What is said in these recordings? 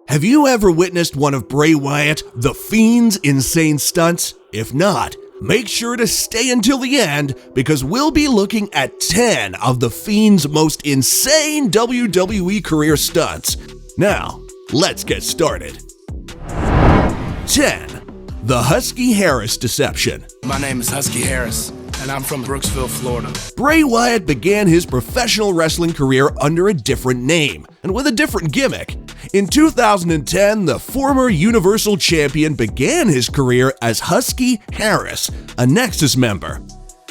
Have you ever witnessed one of Bray Wyatt, the Fiend's insane stunts? If not, make sure to stay until the end because we'll be looking at 10 of the Fiend's most insane WWE career stunts. Now, let's get started. 10. The Husky Harris Deception. My name is Husky Harris, and I'm from Brooksville, Florida. Bray Wyatt began his professional wrestling career under a different name and with a different gimmick. In 2010, the former Universal Champion began his career as Husky Harris, a Nexus member.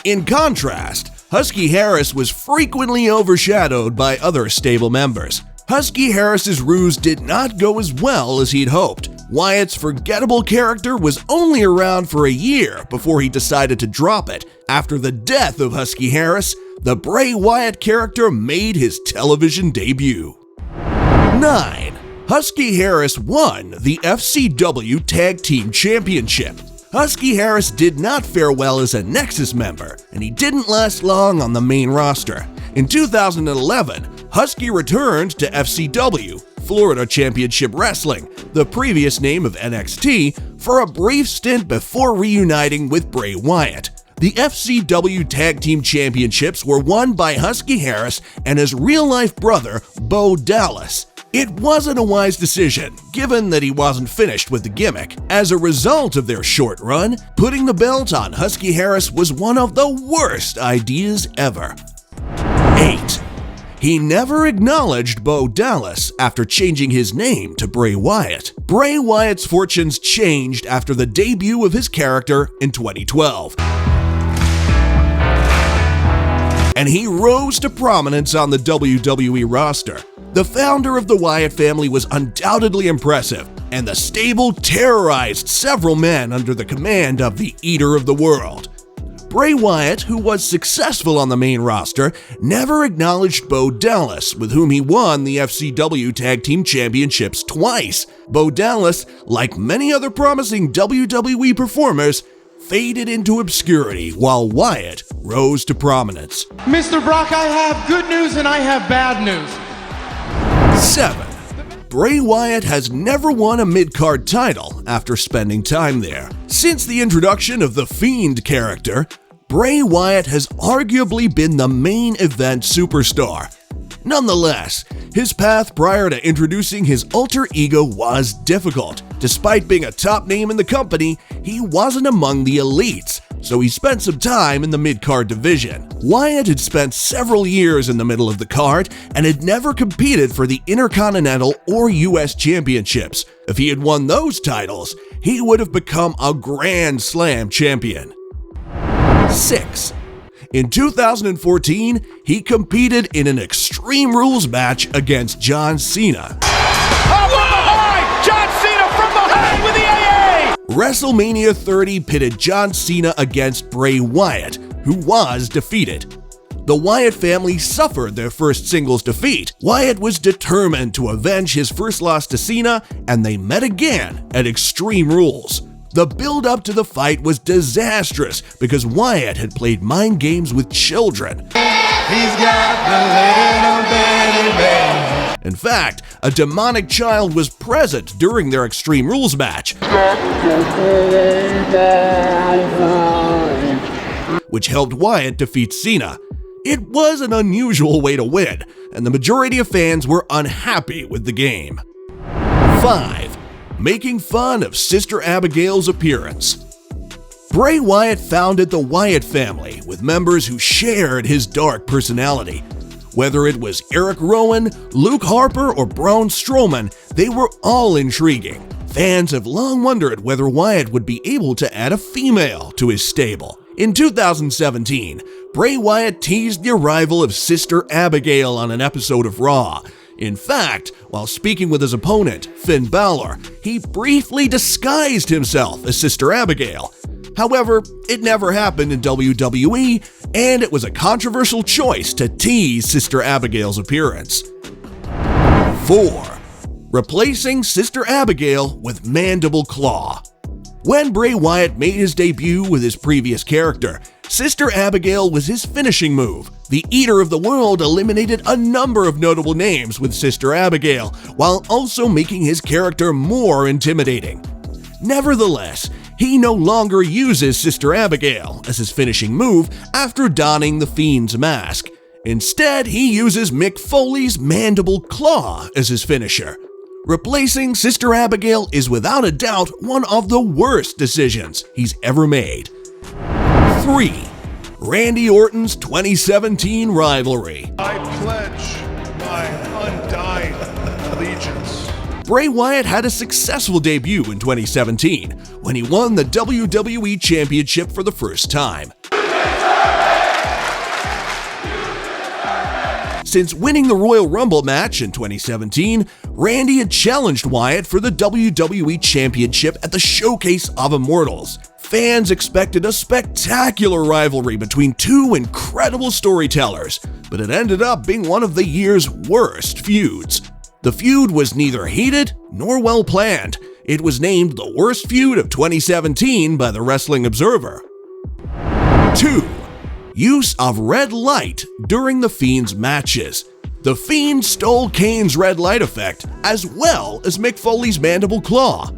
In contrast, Husky Harris was frequently overshadowed by other stable members. Husky Harris's ruse did not go as well as he'd hoped. Wyatt's forgettable character was only around for a year before he decided to drop it. After the death of Husky Harris, the Bray Wyatt character made his television debut. 9. Husky Harris won the FCW Tag Team Championship. Husky Harris did not fare well as a Nexus member, and he didn't last long on the main roster. In 2011, Husky returned to FCW, Florida Championship Wrestling, the previous name of NXT, for a brief stint before reuniting with Bray Wyatt. The FCW Tag Team Championships were won by Husky Harris and his real-life brother, Bo Dallas. It wasn't a wise decision, given that he wasn't finished with the gimmick. As a result of their short run, putting the belt on Husky Harris was one of the worst ideas ever. 8. He never acknowledged Bo Dallas after changing his name to Bray Wyatt. Bray Wyatt's fortunes changed after the debut of his character in 2012. And he rose to prominence on the WWE roster. The founder of the Wyatt family was undoubtedly impressive, and the stable terrorized several men under the command of the Eater of the World. Bray Wyatt, who was successful on the main roster, never acknowledged Bo Dallas, with whom he won the FCW Tag Team Championships twice. Bo Dallas, like many other promising WWE performers, faded into obscurity while Wyatt rose to prominence. Mr. Brock, I have good news and I have bad news. 7. Bray Wyatt has never won a mid-card title after spending time there. Since the introduction of the Fiend character, Bray Wyatt has arguably been the main event superstar. Nonetheless, his path prior to introducing his alter ego was difficult. Despite being a top name in the company, he wasn't among the elites, so he spent some time in the mid-card division. Wyatt had spent several years in the middle of the card and had never competed for the Intercontinental or US Championships. If he had won those titles, he would have become a Grand Slam champion. 6. In 2014, he competed in an Extreme Rules match against John Cena. With the AA! WrestleMania 30 pitted John Cena against Bray Wyatt, who was defeated. The Wyatt family suffered their first singles defeat. Wyatt was determined to avenge his first loss to Cena, and they met again at Extreme Rules. The build-up to the fight was disastrous because Wyatt had played mind games with children. He's got the little bitty baby. In fact, a demonic child was present during their Extreme Rules match, which helped Wyatt defeat Cena. It was an unusual way to win, and the majority of fans were unhappy with the game. 5. Making fun of Sister Abigail's appearance. Bray Wyatt founded the Wyatt family with members who shared his dark personality. Whether it was Eric Rowan, Luke Harper, or Braun Strowman, they were all intriguing. Fans have long wondered whether Wyatt would be able to add a female to his stable. In 2017, Bray Wyatt teased the arrival of Sister Abigail on an episode of Raw. In fact, while speaking with his opponent, Finn Balor, he briefly disguised himself as Sister Abigail. However, it never happened in WWE, and it was a controversial choice to tease Sister Abigail's appearance. 4. Replacing Sister Abigail with Mandible Claw. When Bray Wyatt made his debut with his previous character, Sister Abigail was his finishing move. The Eater of the World eliminated a number of notable names with Sister Abigail, while also making his character more intimidating. Nevertheless, he no longer uses Sister Abigail as his finishing move after donning the Fiend's mask. Instead, he uses Mick Foley's Mandible Claw as his finisher. Replacing Sister Abigail is without a doubt one of the worst decisions he's ever made. 3. Randy Orton's 2017 rivalry. I pledge my undying allegiance. Bray Wyatt had a successful debut in 2017 when he won the WWE Championship for the first time. Since winning the Royal Rumble match in 2017, Randy had challenged Wyatt for the WWE Championship at the Showcase of Immortals. Fans expected a spectacular rivalry between two incredible storytellers, but it ended up being one of the year's worst feuds. The feud was neither heated nor well planned. It was named the worst feud of 2017 by the Wrestling Observer. 2. Use of red light during the Fiend's matches. The Fiend stole Kane's red light effect as well as Mick Foley's Mandible Claw.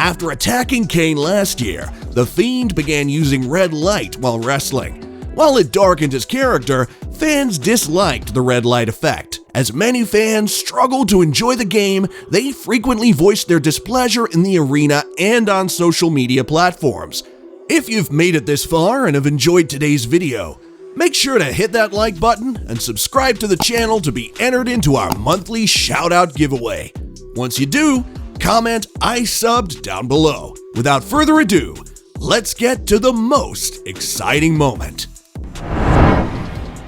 After attacking Kane last year, the Fiend began using red light while wrestling. While it darkened his character, fans disliked the red light effect. As many fans struggled to enjoy the game, they frequently voiced their displeasure in the arena and on social media platforms. If you've made it this far and have enjoyed today's video, make sure to hit that like button and subscribe to the channel to be entered into our monthly shout-out giveaway. Once you do, comment "I subbed" down below. Without further ado, let's get to the most exciting moment.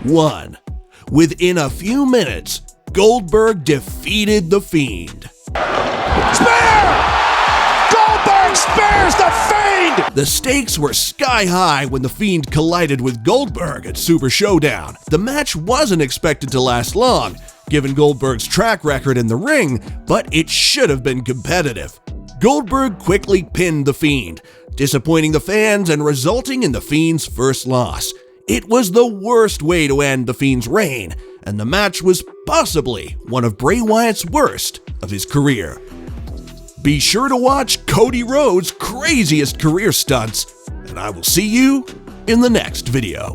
1. Within a few minutes, Goldberg defeated the Fiend. Goldberg spares the Fiend! The stakes were sky high when the Fiend collided with Goldberg at Super Showdown. The match wasn't expected to last long, given Goldberg's track record in the ring, but it should have been competitive. Goldberg quickly pinned the Fiend, disappointing the fans and resulting in the Fiend's first loss. It was the worst way to end the Fiend's reign, and the match was possibly one of Bray Wyatt's worst of his career. Be sure to watch Cody Rhodes' craziest career stunts, and I will see you in the next video.